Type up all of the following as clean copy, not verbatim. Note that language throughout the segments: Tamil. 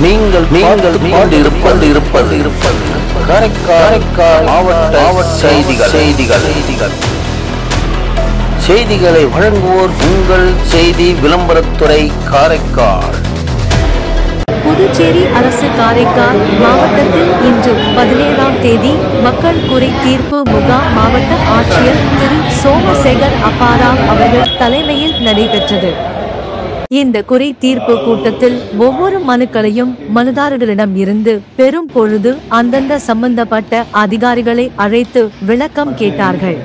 நீங்கள் இருப்பது காரைக்கால் மாவட்ட செய்திகளை வழங்குவோர் உங்கள் செய்தி விளம்பரத்துறை காரைக்கால். புதுச்சேரி அரசு காரைக்கால் மாவட்டத்தில் இன்று 17ஆம் தேதி மக்கள் குறை தீர்ப்பு முகாம் மாவட்ட ஆட்சியர் திரு சோமசேகர் அப்பாராவ் அவர்கள் தலைமையில் நடைபெற்றது. இந்த குறை தீர்ப்பு கூட்டத்தில் ஒவ்வொரு மனுக்களையும் மனுதாரர்களிடம் இருந்து பெறும் பொழுது அந்தந்த சம்பந்தப்பட்ட அதிகாரிகளை அழைத்து விளக்கம் கேட்டார்கள்.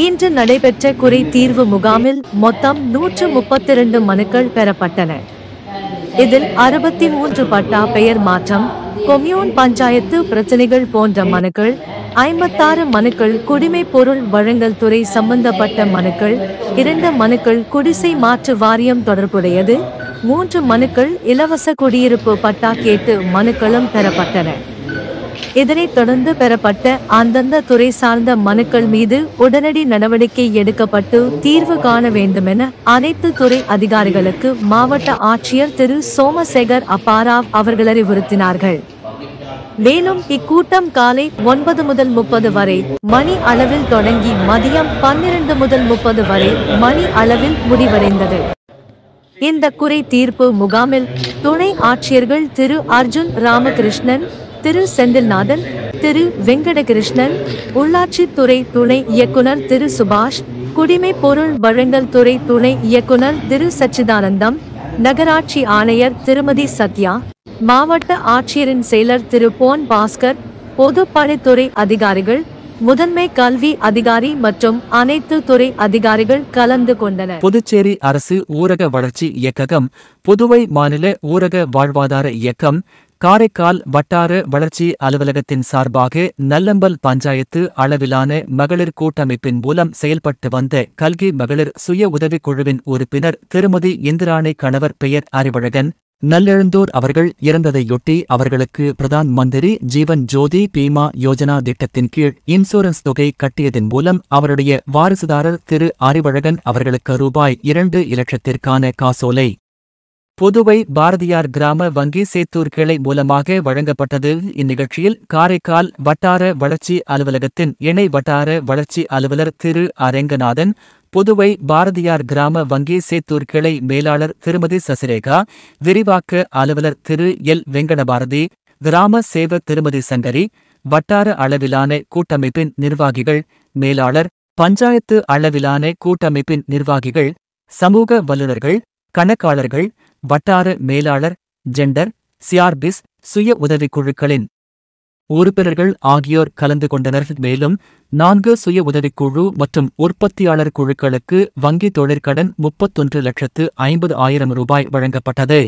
இன்று நடைபெற்ற குறை தீர்வு முகாமில் மொத்தம் 132 மனுக்கள் பெறப்பட்டன. இதில் 63 பட்டா பெயர் மாற்றம், கொம்யூன் பஞ்சாயத்து பிரச்சனைகள் போன்ற மனுக்கள், 56 மனுக்கள் குடிமை பொருள் வழங்கல் துறை சம்பந்தப்பட்ட மனுக்கள், 2 மனுக்கள் குடிசை மாற்று வாரியம் தொடர்புடையது, 3 மனுக்கள் இலவச குடியிருப்பு பட்டா கேட்டு மனுக்களும் பெறப்பட்டன. இதனைத் தொடர்ந்து பெறப்பட்ட அந்தந்த துறை சார்ந்த மனுக்கள் மீது உடனடி நடவடிக்கை எடுக்கப்பட்டு தீர்வு காண வேண்டுமென அனைத்து துறை அதிகாரிகளுக்கு மாவட்ட ஆட்சியர் திரு சோமசேகர் அப்பாராவ் அவர்கள் அறிவுறுத்தினார்கள். மேலும் இக்கூட்டம் காலை 9 முதல் 30 வரை மணி அளவில் தொடங்கி மதியம் 12 முதல் 30 வரை மணி அளவில் முடிவடைந்தது. இந்த குறை தீர்ப்பு முகாமில் துணை ஆட்சியர்கள் திரு அர்ஜுன் ராமகிருஷ்ணன், திரு செந்தில்நாதன், திரு வெங்கடகிருஷ்ணன், உள்ளாட்சித்துறை துணை இயக்குனர் திரு சுபாஷ், குடிமை பொருள் வழங்கல் துறை துணை இயக்குனர் திரு சச்சிதானந்தம், நகராட்சி ஆணையர் திருமதி சத்யா, மாவட்ட ஆட்சியரின் செயலர் திரு போன் பாஸ்கர், பொதுப்பணித்துறை அதிகாரிகள், முதன்மை கல்வி அதிகாரி மற்றும் அனைத்து துறை அதிகாரிகள் கலந்து கொண்டனர். புதுச்சேரி அரசு ஊரக வளர்ச்சி இயக்ககம், புதுவை மாநில ஊரக வாழ்வாதார இயக்கம், காரைக்கால் வட்டார வளர்ச்சி அலுவலகத்தின் சார்பாக நல்லம்பல் பஞ்சாயத்து அளவிலான மகளிர் கூட்டமைப்பின் மூலம் செயல்பட்டு வந்த கல்கி மகளிர் சுய உதவிக் குழுவின் உறுப்பினர் திருமதி இந்திராணி கணவர் பெயர் அறிவழகன் நல்லெழுந்தோர் அவர்கள் இறந்ததையொட்டி அவர்களுக்கு பிரதான் மந்திரி ஜீவன் ஜோதி பீமா யோஜனா திட்டத்தின் கீழ் இன்சூரன்ஸ் தொகை கட்டியதன் மூலம் அவருடைய வாரிசுதாரர் திரு அறிவழகன் அவர்களுக்கு ரூபாய் 2 இலட்சத்திற்கான காசோலை புதுவை பாரதியார் கிராம வங்கி சேத்தூர் கிளை மூலமாக வழங்கப்பட்டது. இந்நிகழ்ச்சியில் காரைக்கால் வட்டார வளர்ச்சி அலுவலகத்தின் இணை வட்டார வளர்ச்சி அலுவலர் திரு அரங்கநாதன், புதுவை பாரதியார் கிராம வங்கி சேத்தூர் கிளை மேலாளர் திருமதி சசிரேகா, விரிவாக்க அலுவலர் திரு எல் வெங்கடபாரதி, கிராம சேவக் திருமதி சங்கரி, வட்டார அளவிலான கூட்டமைப்பின் நிர்வாகிகள், மேலாளர், பஞ்சாயத்து அளவிலான கூட்டமைப்பின் நிர்வாகிகள், சமூக வல்லுநர்கள், கணக்காளர்கள், வட்டார மேலாளர், ஜெண்டர், சிஆர்பிஸ், சுய உதவிக்குழுக்களின் உறுப்பினர்கள் ஆகியோர் கலந்து கொண்டனர். மேலும் 4 சுய உதவிக்குழு மற்றும் உற்பத்தியாளர் குழுக்களுக்கு வங்கி தொழிற்கடன் 31,50,000 ரூபாய் வழங்கப்பட்டது.